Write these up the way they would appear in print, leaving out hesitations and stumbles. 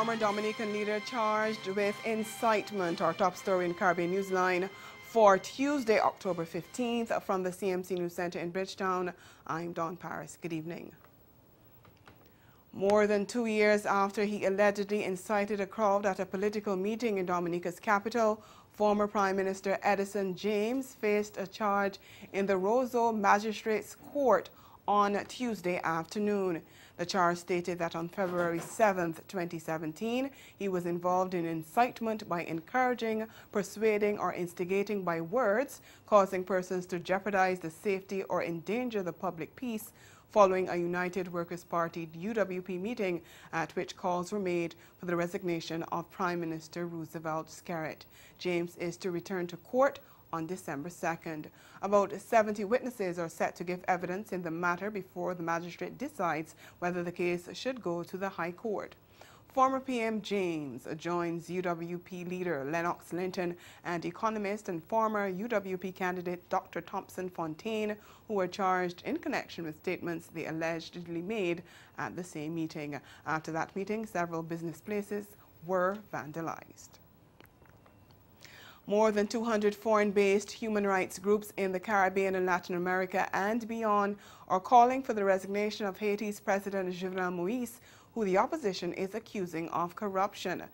former Dominican leader charged with incitement. Our top story in Caribbean Newsline for Tuesday, October 15th from the CMC News Center in Bridgetown. I'm Dawn Paris. Good evening. More than 2 years after he allegedly incited a crowd at a political meeting in Dominica's capital, former Prime Minister Edison James faced a charge in the Roseau Magistrates Court on Tuesday afternoon. The charge stated that on February 7, 2017, he was involved in incitement by encouraging, persuading, or instigating by words, causing persons to jeopardize the safety or endanger the public peace following a United Workers' Party UWP meeting at which calls were made for the resignation of Prime Minister Roosevelt Skerrit. James is to return to court on December 2nd. About 70 witnesses are set to give evidence in the matter before the magistrate decides whether the case should go to the High Court. Former PM James joins UWP leader Lennox Linton and economist and former UWP candidate Dr. Thompson Fontaine, who were charged in connection with statements they allegedly made at the same meeting. After that meeting, several business places were vandalized. More than 200 foreign-based human rights groups in the Caribbean and Latin America and beyond are calling for the resignation of Haiti's President Jovenel Moïse, who the opposition is accusing of corruption.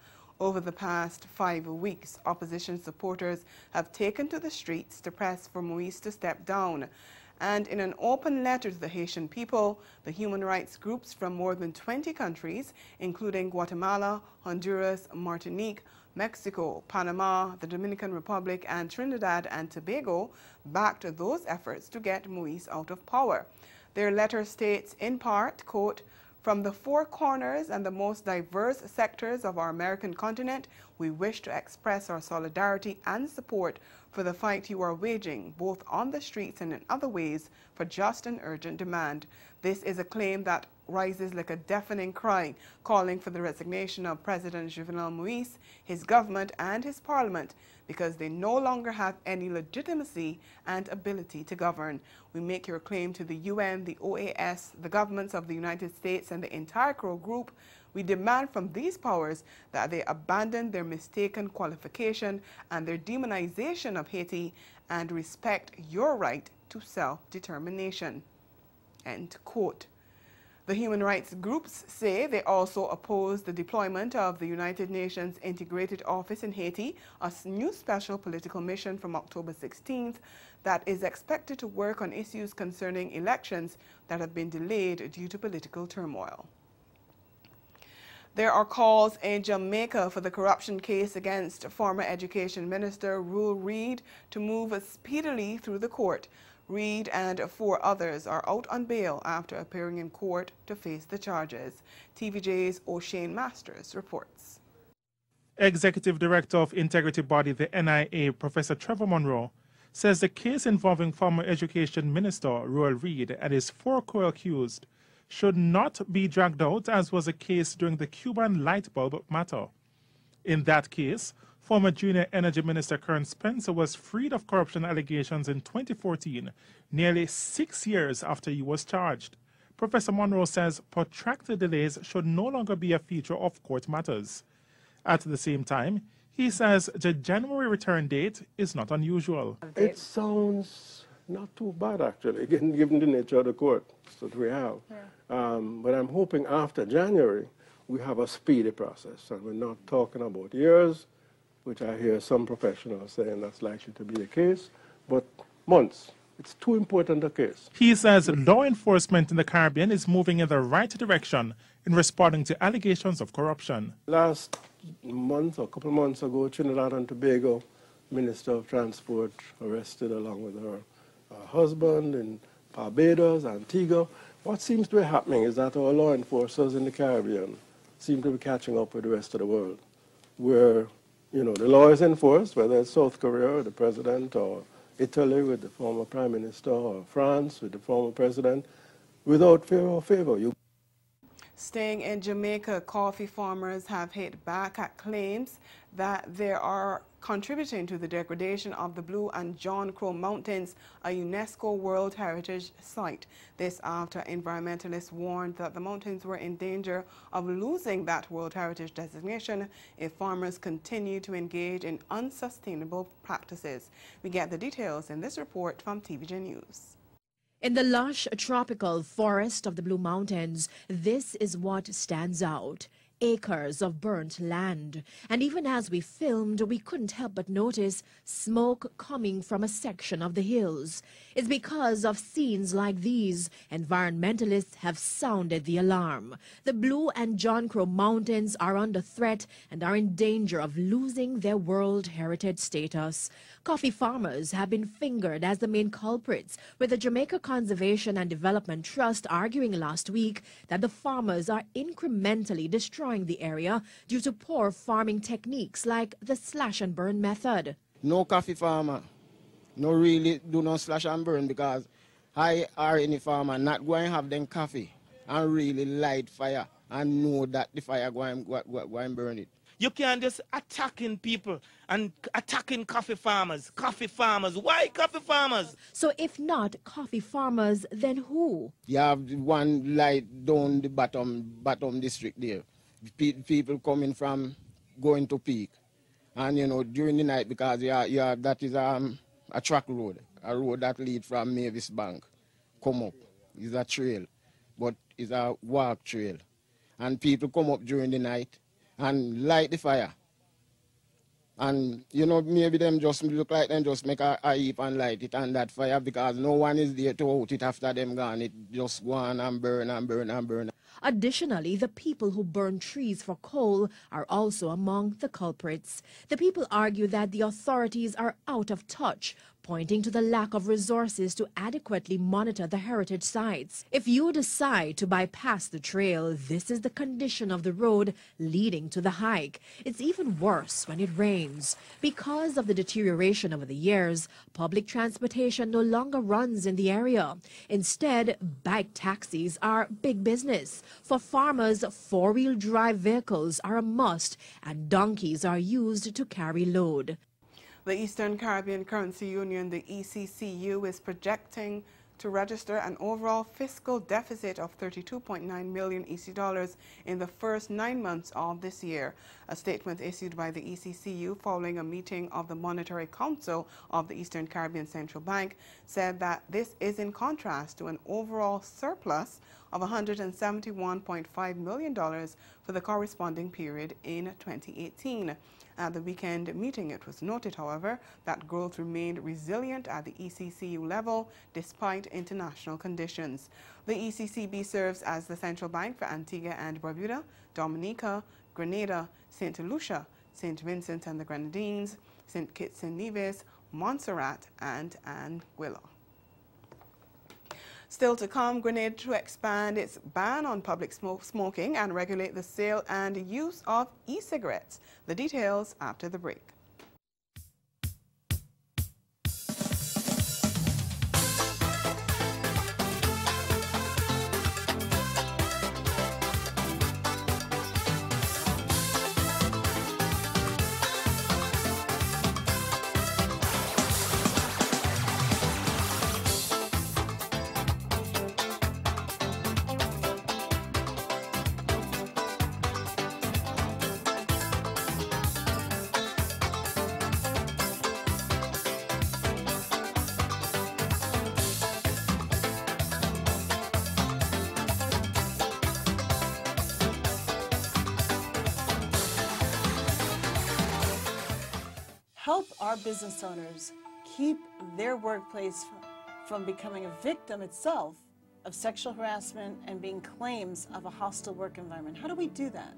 Over the past 5 weeks, opposition supporters have taken to the streets to press for Moïse to step down. And in an open letter to the Haitian people, the human rights groups from more than 20 countries, including Guatemala, Honduras, Martinique, Mexico, Panama, the Dominican Republic, and Trinidad and Tobago, backed those efforts to get Moïse out of power. Their letter states, in part, quote, "From the four corners and the most diverse sectors of our American continent, we wish to express our solidarity and support for the fight you are waging, both on the streets and in other ways, for just and urgent demand. This is a claim that rises like a deafening cry, calling for the resignation of President Jovenel Moïse, his government, and his parliament, because they no longer have any legitimacy and ability to govern. We make your claim to the UN, the OAS, the governments of the United States, and the entire Crow Group. We demand from these powers that they abandon their mistaken qualification and their demonization of Haiti and respect your right to self-determination." End quote. The human rights groups say they also oppose the deployment of the United Nations Integrated Office in Haiti, a new special political mission from October 16th that is expected to work on issues concerning elections that have been delayed due to political turmoil. There are calls in Jamaica for the corruption case against former Education Minister Rule Reid to move speedily through the court. Reid and 4 others are out on bail after appearing in court to face the charges. TVJ's O'Shane Masters reports. Executive Director of Integrity Body, the NIA, Professor Trevor Monroe, says the case involving former Education Minister Rule Reid and his 4 co-accused should not be dragged out, as was the case during the Cuban light bulb matter. In that case, former Junior Energy Minister Kern Spencer was freed of corruption allegations in 2014, nearly 6 years after he was charged. Professor Monroe says protracted delays should no longer be a feature of court matters. At the same time, he says the January return date is not unusual. It sounds not too bad, actually, given the nature of the court that we have. Yeah. But I'm hoping after January, we have a speedy process, and we're not talking about years, which I hear some professionals saying that's likely to be the case, but months. It's too important a case. He says law enforcement in the Caribbean is moving in the right direction in responding to allegations of corruption. Last month, or a couple of months ago, Trinidad and Tobago Minister of Transport arrested along with her husband in Barbados, Antigua. What seems to be happening is that our law enforcers in the Caribbean seem to be catching up with the rest of the world, where the law is enforced, whether it's South Korea or the president, or Italy with the former prime minister, or France with the former president, without fear or favor. Staying in Jamaica, coffee farmers have hit back at claims that they are contributing to the degradation of the Blue and John Crow Mountains, a UNESCO World Heritage Site. This after environmentalists warned that the mountains were in danger of losing that World Heritage designation if farmers continue to engage in unsustainable practices. We get the details in this report from TVJ News. In the lush tropical forest of the Blue Mountains, this is what stands out. Acres of burnt land. And even as we filmed, we couldn't help but notice smoke coming from a section of the hills. It's because of scenes like these, environmentalists have sounded the alarm. The Blue and John Crow Mountains are under threat and are in danger of losing their World Heritage status. Coffee farmers have been fingered as the main culprits, with the Jamaica Conservation and Development Trust arguing last week that the farmers are incrementally destroying the area due to poor farming techniques like the slash and burn method. No coffee farmer, no really do no slash and burn, because I or any farmer not going to have them coffee and really light fire and know that the fire going to burn it. You can't just attacking people and attacking coffee farmers. Coffee farmers. Why coffee farmers? So if not coffee farmers, then who? You have one light down the bottom district there. People coming from going to Peak. And, you know, during the night, because that is a track road, a road that leads from Mavis Bank, come up. It's a trail, but it's a walk trail. And people come up during the night and light the fire. And, you know, maybe them just look like them just make a heap and light it on that fire, because no one is there to out it after them gone. It just go on and burn and burn and burn. Additionally, the people who burn trees for coal are also among the culprits. The people argue that the authorities are out of touch, pointing to the lack of resources to adequately monitor the heritage sites. If you decide to bypass the trail, this is the condition of the road leading to the hike. It's even worse when it rains. Because of the deterioration over the years, public transportation no longer runs in the area. Instead, bike taxis are big business. For farmers, four-wheel drive vehicles are a must, and donkeys are used to carry load. The Eastern Caribbean Currency Union, the ECCU, is projecting to register an overall fiscal deficit of 32.9 million EC dollars in the first 9 months of this year. A statement issued by the ECCU following a meeting of the Monetary Council of the Eastern Caribbean Central Bank said that this is in contrast to an overall surplus of $171.5 million for the corresponding period in 2018. At the weekend meeting, it was noted, however, that growth remained resilient at the ECCU level despite international conditions. The ECCB serves as the central bank for Antigua and Barbuda, Dominica, Grenada, St. Lucia, St. Vincent and the Grenadines, St. Kitts and Nevis, Montserrat, and Anguilla. Still to come, Grenada to expand its ban on public smoking and regulate the sale and use of e-cigarettes. The details after the break. Help our business owners keep their workplace from becoming a victim itself of sexual harassment and being claims of a hostile work environment. How do we do that?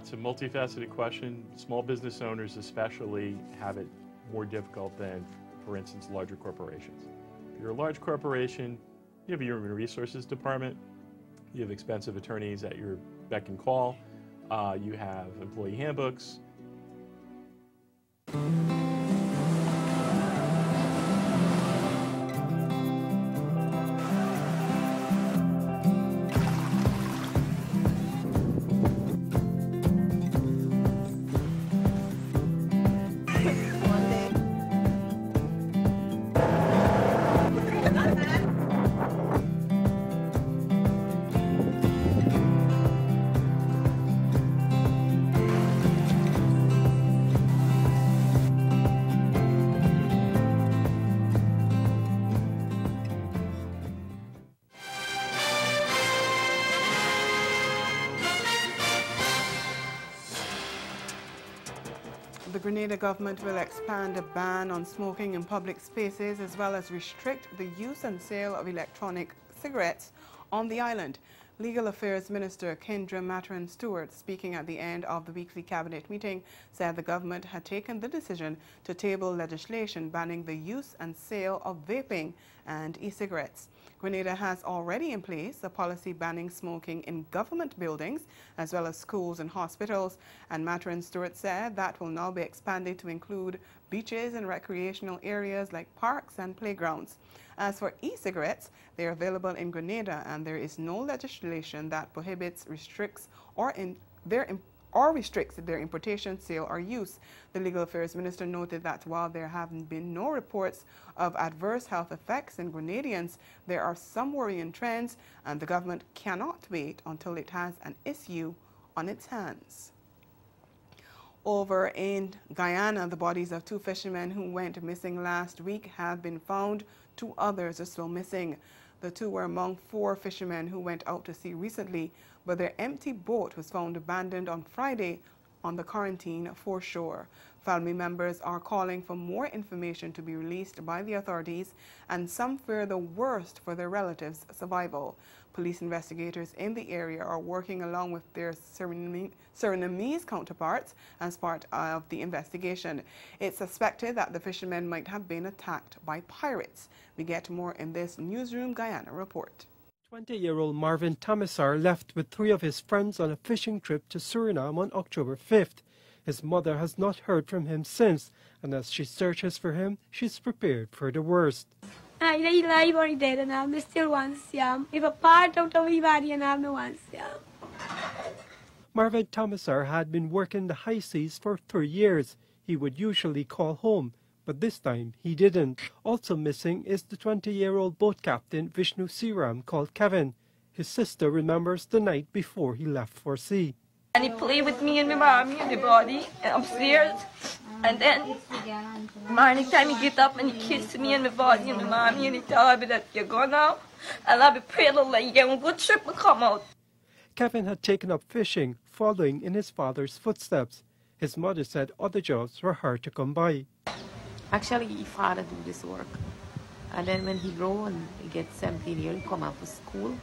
It's a multifaceted question. Small business owners especially have it more difficult than, for instance, larger corporations. If you're a large corporation, you have a human resources department, you have expensive attorneys at your beck and call, you have employee handbooks. the Grenada government will expand a ban on smoking in public spaces as well as restrict the use and sale of electronic cigarettes on the island. Legal Affairs Minister Kendra Matran-Stewart, speaking at the end of the weekly cabinet meeting, said the government had taken the decision to table legislation banning the use and sale of vaping and e-cigarettes. Grenada has already in place a policy banning smoking in government buildings as well as schools and hospitals, and Matran-Stewart said that will now be expanded to include beaches and recreational areas like parks and playgrounds. As for e-cigarettes, they are available in Grenada and there is no legislation that prohibits, restricts their importation, sale or use. The Legal Affairs Minister noted that while there have been no reports of adverse health effects in Grenadians, there are some worrying trends and the government cannot wait until it has an issue on its hands. Over in Guyana, the bodies of 2 fishermen who went missing last week have been found. 2 others are still missing. The 2 were among 4 fishermen who went out to sea recently, but their empty boat was found abandoned on Friday on the Quarantine foreshore. Family members are calling for more information to be released by the authorities, and some fear the worst for their relatives' survival. Police investigators in the area are working along with their Surinamese counterparts as part of the investigation. It's suspected that the fishermen might have been attacked by pirates. We get more in this Newsroom Guyana report. 20-year-old Marvin Tamisar left with 3 of his friends on a fishing trip to Suriname on October 5th. His mother has not heard from him since, and as she searches for him, she's prepared for the worst. I dead and I still want to see him. If a part of everybody and I want to see him. Marvin Tamisar had been working the high seas for 3 years. He would usually call home, but this time he didn't. Also missing is the 20-year-old boat captain Vishnu Siram, called Kevin. His sister remembers the night before he left for sea. And he played with me and my mommy and the body upstairs. And then morning time he get up and he kissed me and my body and my mommy and he told me that you're going now. And I'll be praying like you're on a good trip to come out. Kevin had taken up fishing, following in his father's footsteps. His mother said other jobs were hard to come by. Actually, his father do this work. And then when he grow and he gets 17 years, he come out for school.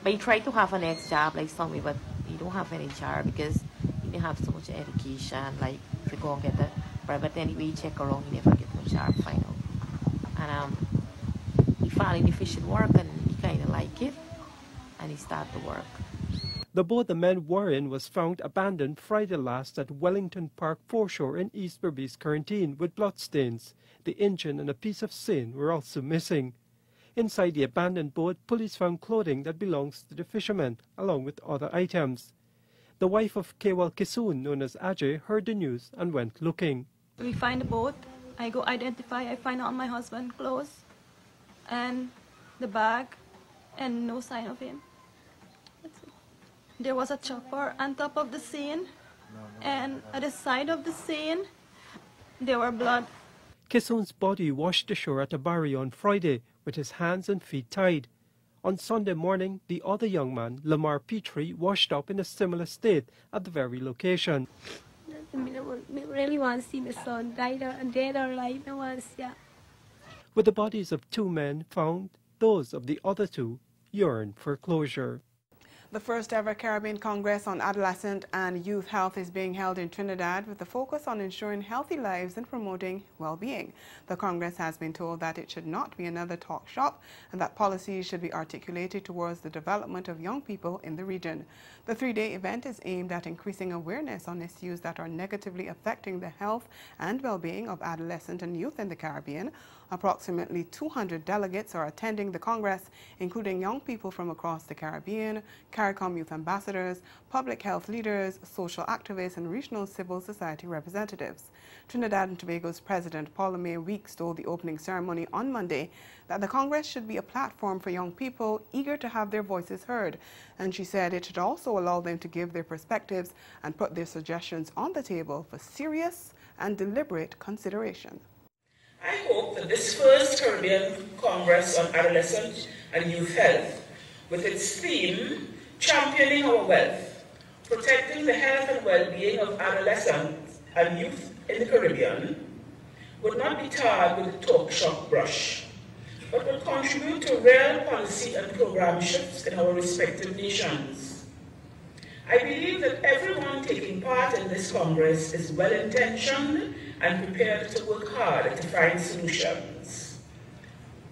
But he tried to have an next job like somewhere, but he don't have any job because he didn't have so much education. Like if you go and get the but anyway, he check around, he never get no job final. And he found in the fishing work and he kind of like it, and he started to work. The boat the men were in was found abandoned Friday last at Wellington Park foreshore in East Berbice Quarantine with bloodstains. The engine and a piece of seine were also missing. Inside the abandoned boat, police found clothing that belongs to the fishermen, along with other items. The wife of Kewal Kisoon, known as Ajay, heard the news and went looking. We find the boat, I go identify, I find all my husband's clothes and the bag and no sign of him. There was a chopper on top of the seine, and at the side of the seine, there were blood. Kisoon's body washed ashore at a barrio on Friday with his hands and feet tied. On Sunday morning, the other young man, Lamar Petrie, washed up in a similar state at the very location. I really want to see my son dead or alive. I want to see him. With the bodies of 2 men found, those of the other 2 yearn for closure. The first ever Caribbean Congress on Adolescent and Youth Health is being held in Trinidad with the focus on ensuring healthy lives and promoting well-being. The Congress has been told that it should not be another talk shop and that policies should be articulated towards the development of young people in the region. The 3-day event is aimed at increasing awareness on issues that are negatively affecting the health and well-being of adolescent and youth in the Caribbean. Approximately 200 delegates are attending the Congress, including young people from across the Caribbean, CARICOM youth ambassadors, public health leaders, social activists, and regional civil society representatives. Trinidad and Tobago's President Paula Mae Weeks told the opening ceremony on Monday that the Congress should be a platform for young people eager to have their voices heard, and she said it should also allow them to give their perspectives and put their suggestions on the table for serious and deliberate consideration. I hope that this first Caribbean Congress on Adolescent and Youth Health, with its theme, Championing Our Wealth, Protecting the Health and Well-Being of Adolescents and youth in the Caribbean would not be tarred with the talk shop brush, but will contribute to real policy and program shifts in our respective nations. I believe that everyone taking part in this Congress is well-intentioned and prepared to work hard to find solutions.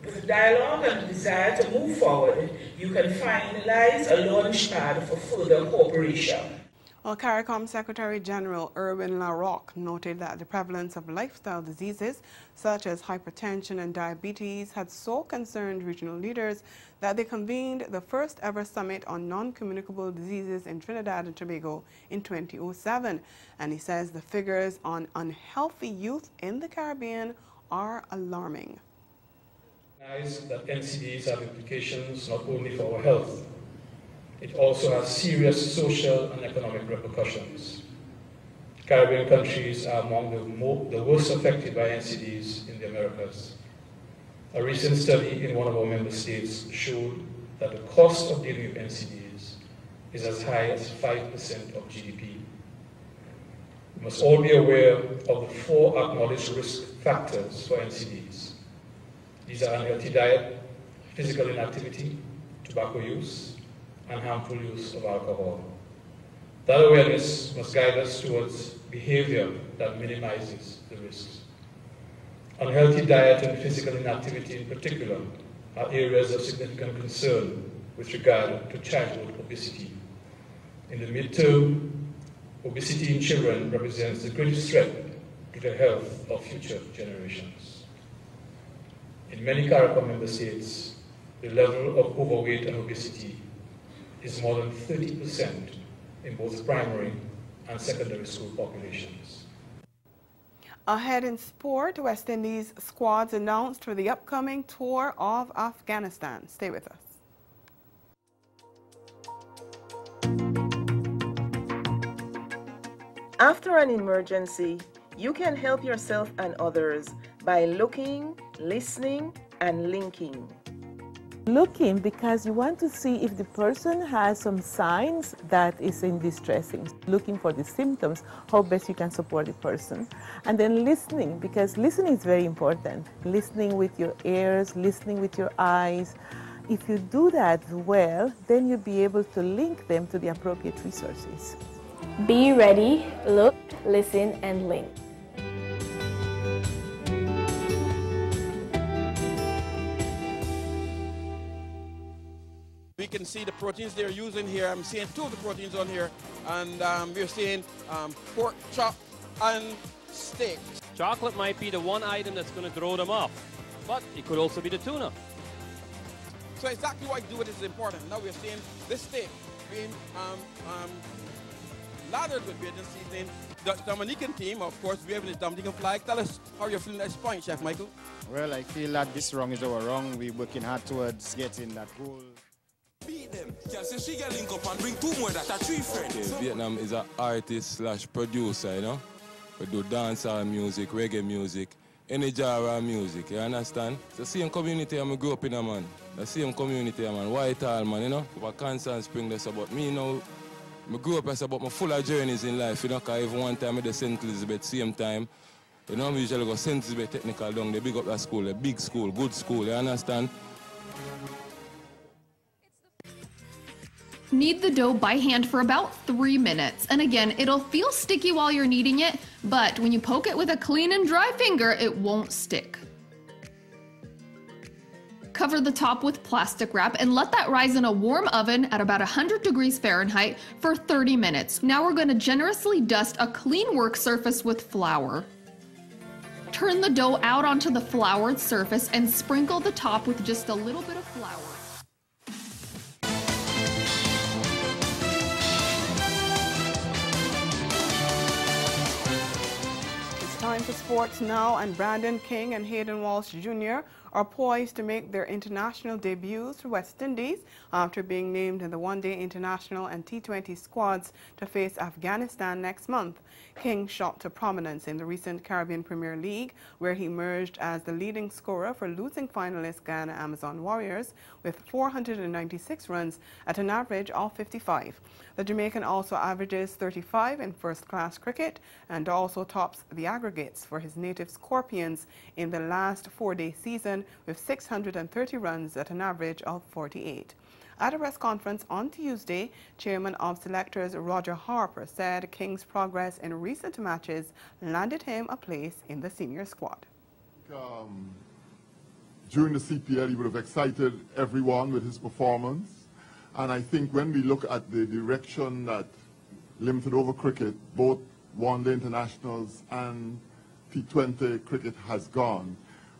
With dialogue and desire to move forward, you can finalize a launch pad for further cooperation. Well, CARICOM Secretary General Erwin LaRocque noted that the prevalence of lifestyle diseases such as hypertension and diabetes had so concerned regional leaders that they convened the first ever summit on non-communicable diseases in Trinidad and Tobago in 2007. And he says the figures on unhealthy youth in the Caribbean are alarming. That NCDs have implications not only for our health, it also has serious social and economic repercussions. Caribbean countries are among the worst affected by NCDs in the Americas. A recent study in one of our member states showed that the cost of dealing with NCDs is as high as 5% of GDP. We must all be aware of the 4 acknowledged risk factors for NCDs. These are unhealthy diet, physical inactivity, tobacco use, and harmful use of alcohol. That awareness must guide us towards behavior that minimizes the risks. Unhealthy diet and physical inactivity in particular are areas of significant concern with regard to childhood obesity. In the midterm, obesity in children represents the greatest threat to the health of future generations. In many CARICOM member states, the level of overweight and obesity is more than 30% in both primary and secondary school populations. Ahead in sport, West Indies squads announced for the upcoming tour of Afghanistan. Stay with us. After an emergency, you can help yourself and others by looking, listening, and linking. Looking because you want to see if the person has some signs that is in distressing. Looking for the symptoms, how best you can support the person. And then listening, because listening is very important. Listening with your ears, listening with your eyes. If you do that well, then you'll be able to link them to the appropriate resources. Be ready, look, listen, and link. We can see the proteins they're using here. I'm seeing 2 of the proteins on here, and we're seeing pork chop and steak. Chocolate might be the one item that's going to throw them off, but it could also be the tuna. So exactly what you do with it is important. Now we're seeing this steak being lathered with Bajan seasoning. The Dominican team, of course, we have the Dominican flag. Tell us how you're feeling at this point, Chef Michael. Well, I feel that this rung is our rung. We're working hard towards getting that goal. Beat them. Can say she get link up and bring 2 more that are 3 friends. Okay, Vietnam is an artist/producer, you know. We do dancehall music, reggae music, any genre of music, you understand? It's the same community I grew up in, man. The same community, man. Whitehall, man, you know. But Constant Spring, that's about me, you know. I grew up as about my full of journeys in life, you know, because even one time I did St. Elizabeth, same time. You know, we usually go St. Elizabeth Technical down, they big up that school, a big school, good school, you understand? Knead the dough by hand for about 3 minutes. And again, it'll feel sticky while you're kneading it, but when you poke it with a clean and dry finger, it won't stick. Cover the top with plastic wrap and let that rise in a warm oven at about 100 degrees Fahrenheit for 30 minutes. Now we're going to generously dust a clean work surface with flour. Turn the dough out onto the floured surface and sprinkle the top with just a little bit of flour. Time to sports now, and Brandon King and Hayden Walsh Jr. are poised to make their international debuts for West Indies after being named in the one-day international and T20 squads to face Afghanistan next month. King shot to prominence in the recent Caribbean Premier League, where he emerged as the leading scorer for losing finalist Guyana Amazon Warriors with 496 runs at an average of 55. The Jamaican also averages 35 in first-class cricket and also tops the aggregates for his native Scorpions in the last four-day season with 630 runs at an average of 48. At a press conference on Tuesday, Chairman of Selectors Roger Harper said King's progress in recent matches landed him a place in the senior squad. During the CPL, he would have excited everyone with his performance. And I think when we look at the direction that limited over cricket, both one-day internationals and T20 cricket has gone,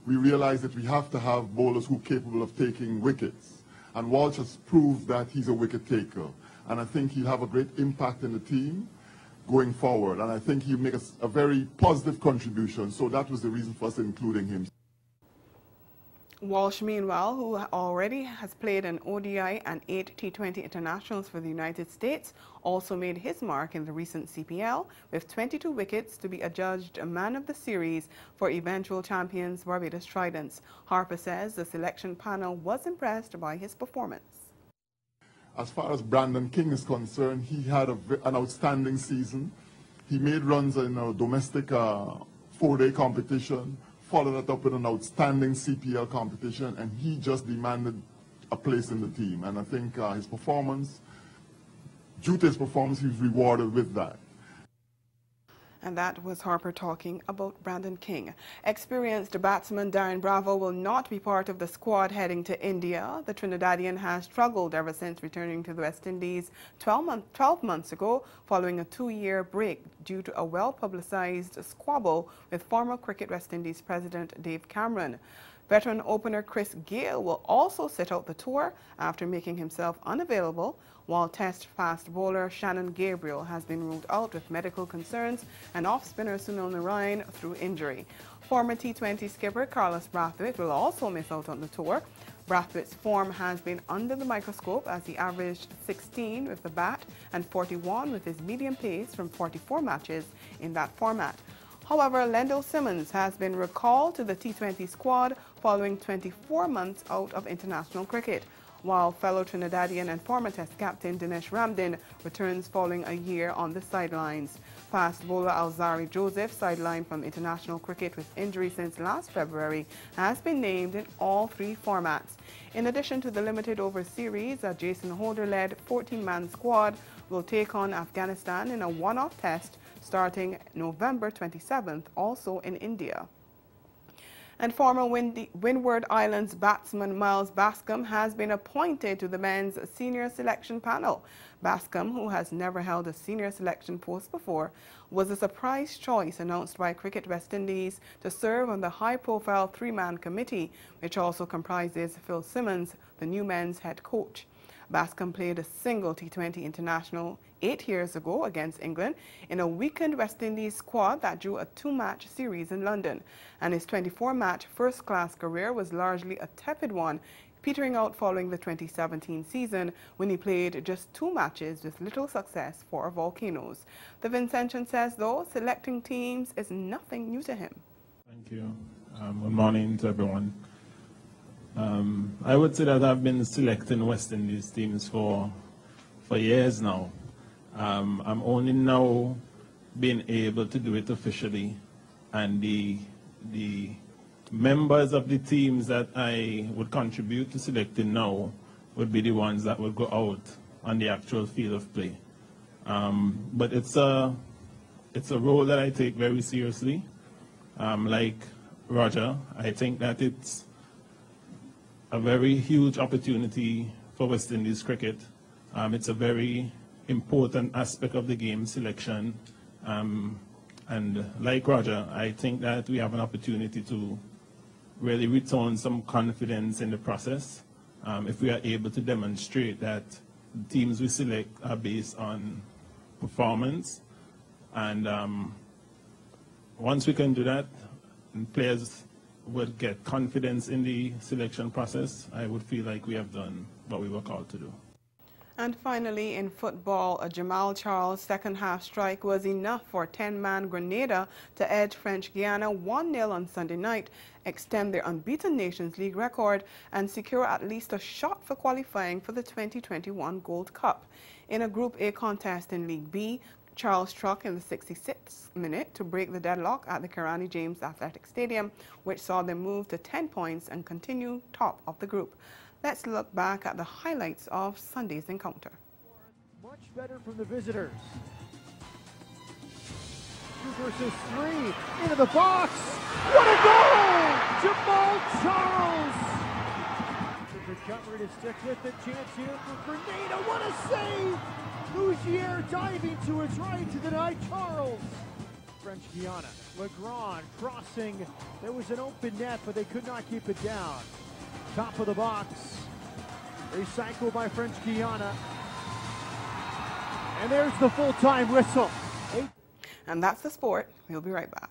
we realize that we have to have bowlers who are capable of taking wickets. And Walsh has proved that he's a wicket taker. And I think he'll have a great impact in the team going forward. And I think he'll make a very positive contribution. So that was the reason for us including him. Walsh, meanwhile, who already has played an ODI and 8 T20 internationals for the United States, also made his mark in the recent CPL with 22 wickets to be adjudged man of the series for eventual champions Barbados Tridents. Harper says the selection panel was impressed by his performance. As far as Brandon King is concerned, he had an outstanding season. He made runs in a domestic four-day competition, followed it up with an outstanding CPL competition, and he just demanded a place in the team. And I think his performance, due to his performance, he was rewarded with that. And that was Harper talking about Brandon King. Experienced batsman Darren Bravo will not be part of the squad heading to India. The Trinidadian has struggled ever since returning to the West Indies 12 months ago, following a 2-year break due to a well-publicized squabble with former Cricket West Indies president Dave Cameron. Veteran opener Chris Gayle will also sit out the tour after making himself unavailable, while Test fast bowler Shannon Gabriel has been ruled out with medical concerns and off-spinner Sunil Narayan through injury. Former T20 skipper Carlos Brathwaite will also miss out on the tour. Brathwaite's form has been under the microscope as he averaged 16 with the bat and 41 with his medium pace from 44 matches in that format. However, Lendl Simmons has been recalled to the T20 squad following 24 months out of international cricket, while fellow Trinidadian and former Test captain Dinesh Ramdin returns following a year on the sidelines. Fast bowler Alzari Joseph, sidelined from international cricket with injury since last February, has been named in all 3 formats. In addition to the limited over series, a Jason Holder-led 14-man squad will take on Afghanistan in a one-off test starting November 27th, also in India. And former Windward Islands batsman Miles Bascombe has been appointed to the men's senior selection panel. Bascombe, who has never held a senior selection post before, was a surprise choice announced by Cricket West Indies to serve on the high-profile 3-man committee, which also comprises Phil Simmons, the new men's head coach. Bascombe played a single T20 international 8 years ago against England in a weakened West Indies squad that drew a 2-match series in London, and his 24-match first-class career was largely a tepid one, petering out following the 2017 season when he played just 2 matches with little success for Volcanoes. The Vincentian says, though, selecting teams is nothing new to him. Thank you. Good morning to everyone. I would say that I've been selecting West Indies teams for years now. I'm only now being able to do it officially, and the members of the teams that I would contribute to selecting now would be the ones that would go out on the actual field of play. But it's a role that I take very seriously. Like Roger, I think that it's a very huge opportunity for West Indies cricket. It's a very important aspect of the game, selection. And like Roger, I think that we have an opportunity to really return some confidence in the process if we are able to demonstrate that the teams we select are based on performance and once we can do that, and players would get confidence in the selection process, I would feel like we have done what we were called to do. And finally, in football, a Jamal Charles second-half strike was enough for 10-man Grenada to edge French Guiana 1-0 on Sunday night, extend their unbeaten Nations League record, and secure at least a shot for qualifying for the 2021 Gold Cup. In a Group A contest in League B, Charles struck in the 66th minute to break the deadlock at the Kirani James Athletic Stadium, which saw them move to 10 points and continue top of the group. Let's look back at the highlights of Sunday's encounter. Much better from the visitors. 2 versus 3 into the box. What a goal! Jamal Charles! Recovery to stick with it. Chance here for Grenada. What a save! Lougier diving to his right to deny Charles. French Guiana. Legrand crossing. There was an open net, but they could not keep it down. Top of the box. Recycled by French Guiana. And there's the full-time whistle. And that's the sport. We'll be right back.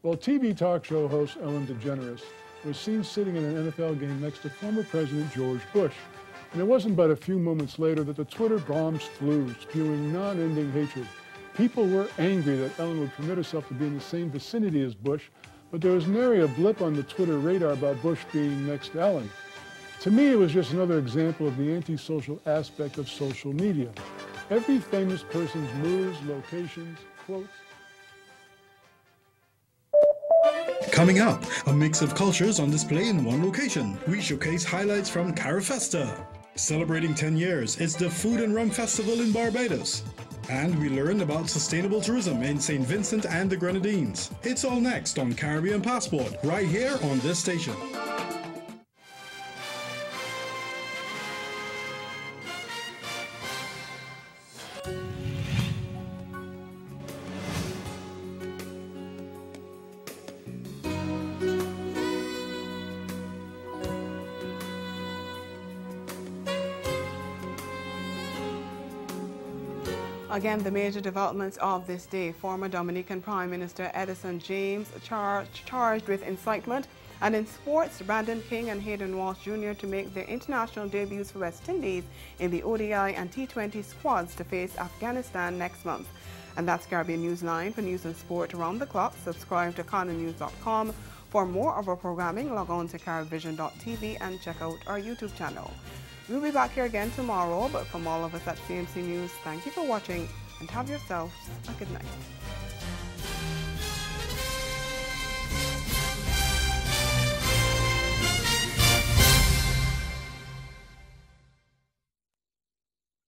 Well, TV talk show host Ellen DeGeneres was seen sitting in an NFL game next to former President George Bush. And it wasn't but a few moments later that the Twitter bombs flew, spewing non-ending hatred. People were angry that Ellen would permit herself to be in the same vicinity as Bush, but there was nary a blip on the Twitter radar about Bush being next to Ellen. To me, it was just another example of the antisocial aspect of social media. Every famous person's moves, locations, quotes. Coming up, a mix of cultures on display in one location. We showcase highlights from CaribFesta. Celebrating 10 years, it's the Food and Rum Festival in Barbados. And we learned about sustainable tourism in St. Vincent and the Grenadines. It's all next on Caribbean Passport, right here on this station. Again, the major developments of this day. Former Dominican Prime Minister Edison James charged with incitement. And in sports, Brandon King and Hayden Walsh Jr. to make their international debuts for West Indies in the ODI and T20 squads to face Afghanistan next month. And that's Caribbean Newsline. For news and sport around the clock, subscribe to CanadaNews.com. For more of our programming, log on to CaribVision.tv and check out our YouTube channel. We'll be back here again tomorrow, but from all of us at CMC News, thank you for watching and have yourselves a good night.